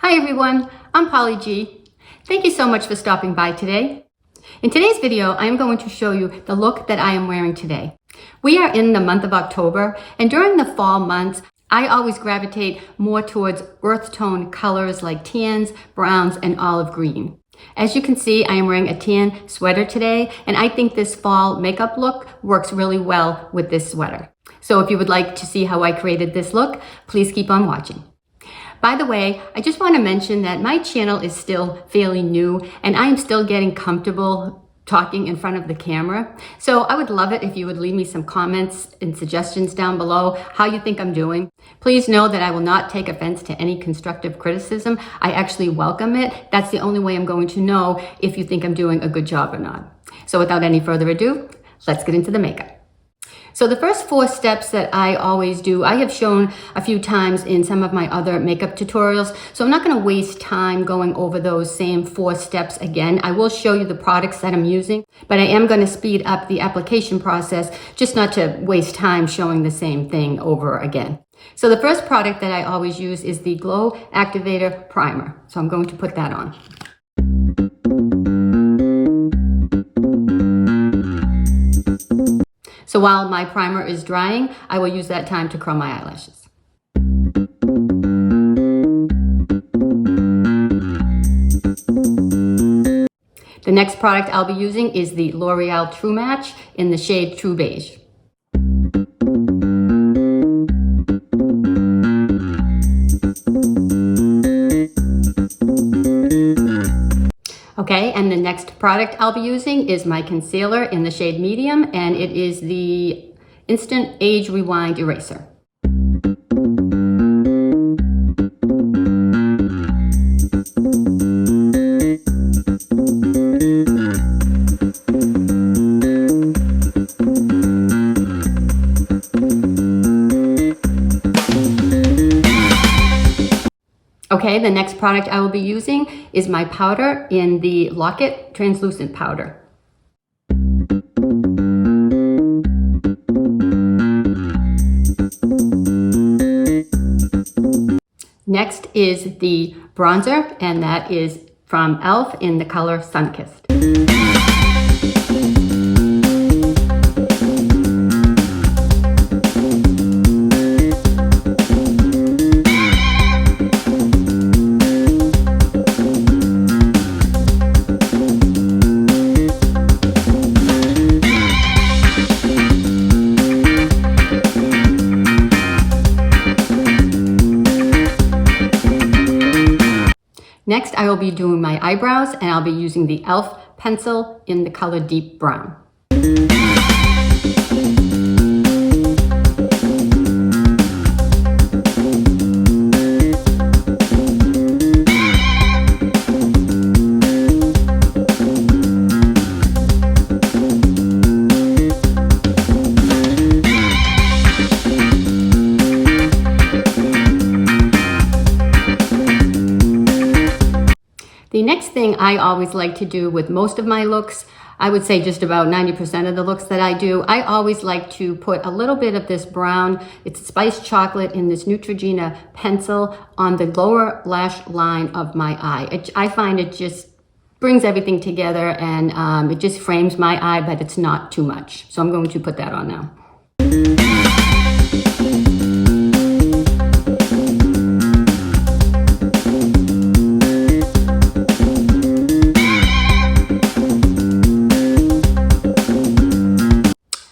Hi everyone, I'm Polly G. Thank you so much for stopping by today. In today's video, I am going to show you the look that I am wearing today. We are in the month of October, and during the fall months, I always gravitate more towards earth tone colors like tans, browns, and olive green. As you can see, I am wearing a tan sweater today, and I think this fall makeup look works really well with this sweater. So if you would like to see how I created this look, please keep on watching. By the way, I just want to mention that my channel is still fairly new and I am still getting comfortable talking in front of the camera. So I would love it if you would leave me some comments and suggestions down below how you think I'm doing. Please know that I will not take offense to any constructive criticism. I actually welcome it. That's the only way I'm going to know if you think I'm doing a good job or not. So without any further ado, let's get into the makeup. So the first 4 steps that I always do, I have shown a few times in some of my other makeup tutorials, so I'm not going to waste time going over those same 4 steps again. I will show you the products that I'm using, but I am going to speed up the application process, just not to waste time showing the same thing over again. So the first product that I always use is the Glow Activator Primer. So I'm going to put that on. So while my primer is drying, I will use that time to curl my eyelashes. The next product I'll be using is the L'Oreal True Match in the shade True Beige. Okay, and the next product I'll be using is my concealer in the shade Medium, and it is the Instant Age Rewind Eraser. Okay, the next product I will be using is my powder in the Lock-It Translucent Powder. Next is the bronzer, and that is from e.l.f. in the color Sunkissed. Next, I will be doing my eyebrows, and I'll be using the e.l.f. pencil in the color Deep Brown. The next thing I always like to do with most of my looks, I would say just about 90% of the looks that I do, I always like to put a little bit of this brown, it's spiced chocolate in this Neutrogena pencil on the lower lash line of my eye. I find it just brings everything together, and it just frames my eye, but it's not too much. So I'm going to put that on now.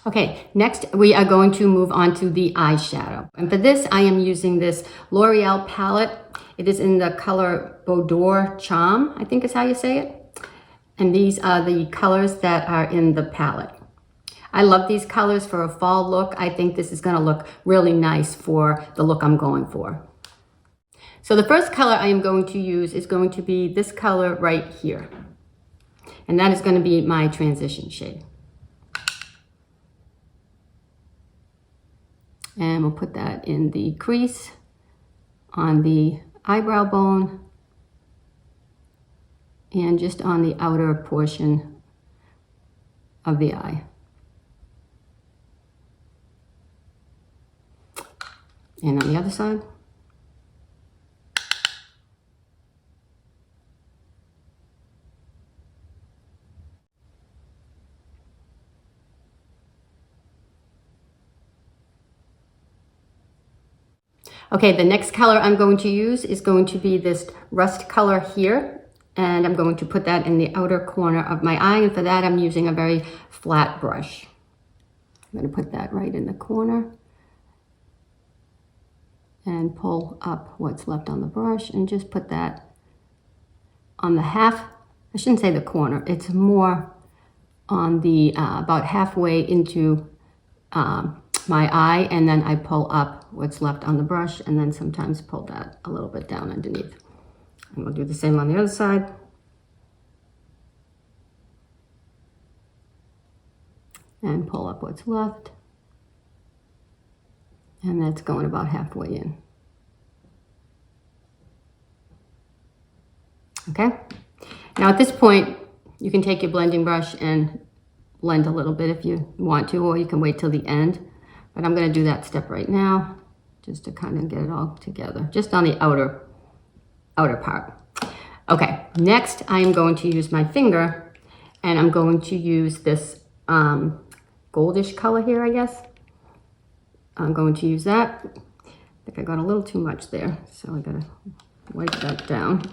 Okay, next we are going to move on to the eyeshadow. And for this, I am using this L'Oreal palette. It is in the color Boudoir Charm, I think is how you say it. And these are the colors that are in the palette. I love these colors for a fall look. I think this is going to look really nice for the look I'm going for. So the first color I am going to use is going to be this color right here. And that is going to be my transition shade. And we'll put that in the crease, on the eyebrow bone, and just on the outer portion of the eye. And on the other side. Okay, the next color I'm going to use is going to be this rust color here. And I'm going to put that in the outer corner of my eye. And for that, I'm using a very flat brush. I'm going to put that right in the corner and pull up what's left on the brush and just put that on the half, I shouldn't say the corner, it's more on the, about halfway into my eye, and then I pull up what's left on the brush and then sometimes pull that a little bit down underneath. And we'll do the same on the other side. And pull up what's left. And that's going about halfway in. Okay. Now at this point, you can take your blending brush and blend a little bit if you want to, or you can wait till the end. But I'm going to do that step right now, just to kind of get it all together, just on the outer part. Okay, next I am going to use my finger, and I'm going to use this goldish color here, I guess. I'm going to use that. I think I got a little too much there, so I gotta wipe that down.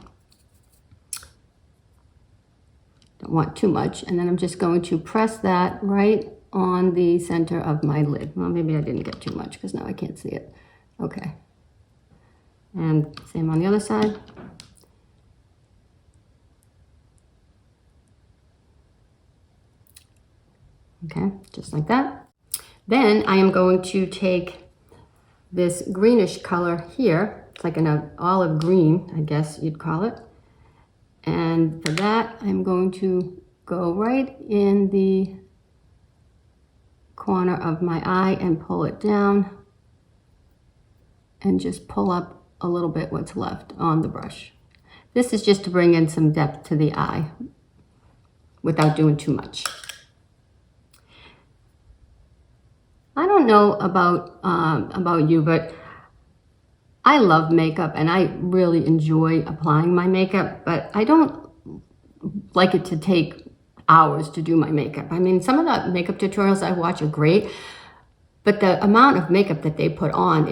Don't want too much, and then I'm just going to press that right on the center of my lid. Well, maybe I didn't get too much because now I can't see it. Okay. And same on the other side. Okay, just like that. Then I am going to take this greenish color here. It's like an olive green, I guess you'd call it. And for that, I'm going to go right in the corner of my eye and pull it down and just pull up a little bit what's left on the brush. This is just to bring in some depth to the eye without doing too much. I don't know about you, but I love makeup and I really enjoy applying my makeup, but I don't like it to take hours to do my makeup. I mean, some of the makeup tutorials I watch are great, but the amount of makeup that they put on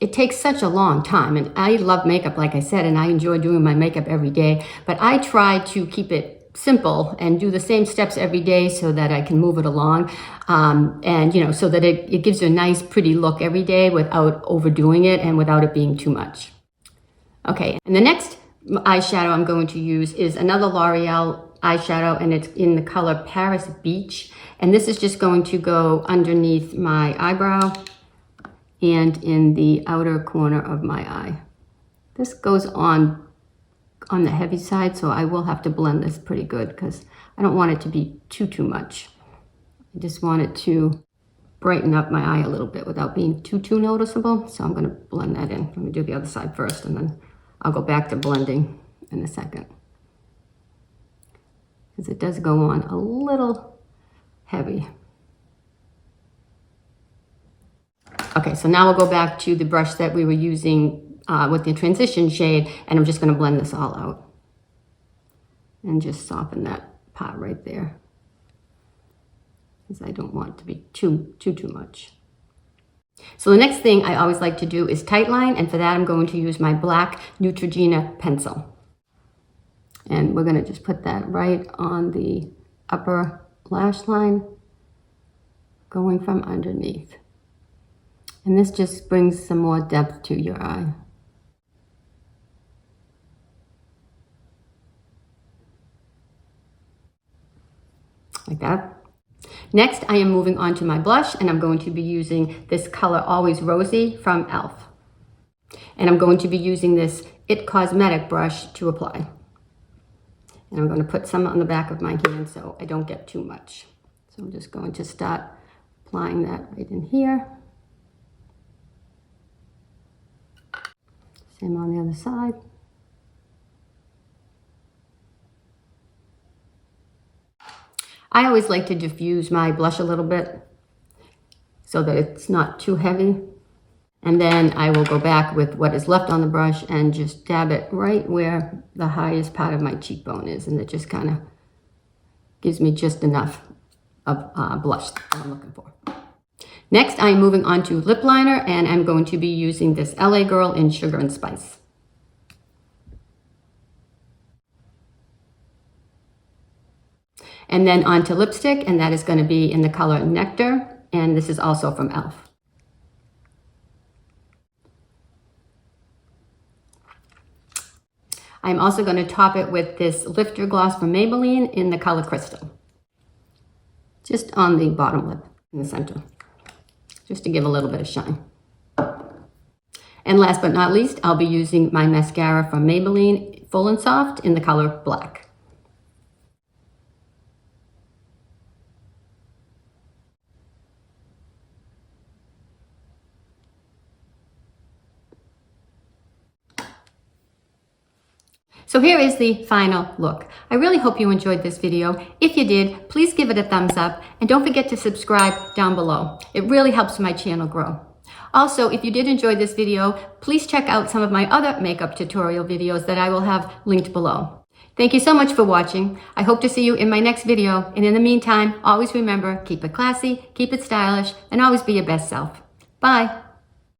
it takes such a long time. And I love makeup, like I said, and I enjoy doing my makeup every day, but I try to keep it simple and do the same steps every day so that I can move it along. And, you know, so that it gives you a nice, pretty look every day without overdoing it and without it being too much. Okay, and the next eyeshadow I'm going to use is another L'Oreal eyeshadow, and it's in the color Paris Beach. And this is just going to go underneath my eyebrow and in the outer corner of my eye. This goes on the heavy side, so I will have to blend this pretty good because I don't want it to be too much. I just want it to brighten up my eye a little bit without being too noticeable. So I'm going to blend that in. Let me do the other side first, and then I'll go back to blending in a second, because it does go on a little heavy. Okay, so now we'll go back to the brush that we were using with the transition shade, and I'm just going to blend this all out and just soften that part right there, because I don't want it to be too much. So the next thing I always like to do is tightline, and for that I'm going to use my black Neutrogena pencil. And we're going to just put that right on the upper lash line, going from underneath. And this just brings some more depth to your eye. Like that. Next, I am moving on to my blush, and I'm going to be using this color Always Rosy from e.l.f. And I'm going to be using this It Cosmetic brush to apply. And I'm going to put some on the back of my hand so I don't get too much. So I'm just going to start applying that right in here. Same on the other side. I always like to diffuse my blush a little bit so that it's not too heavy. And then I will go back with what is left on the brush and just dab it right where the highest part of my cheekbone is. And it just kind of gives me just enough of blush that I'm looking for. Next, I'm moving on to lip liner, and I'm going to be using this LA Girl in Sugar and Spice. And then onto lipstick, and that is going to be in the color Nectar, and this is also from e.l.f. I'm also going to top it with this lifter gloss from Maybelline in the color Crystal. Just on the bottom lip in the center, just to give a little bit of shine. And last but not least, I'll be using my mascara from Maybelline Full and Soft in the color Black. So here is the final look. I really hope you enjoyed this video. If you did, please give it a thumbs up and don't forget to subscribe down below. It really helps my channel grow. Also, if you did enjoy this video, please check out some of my other makeup tutorial videos that I will have linked below. Thank you so much for watching. I hope to see you in my next video. And in the meantime, always remember, keep it classy, keep it stylish, and always be your best self. Bye.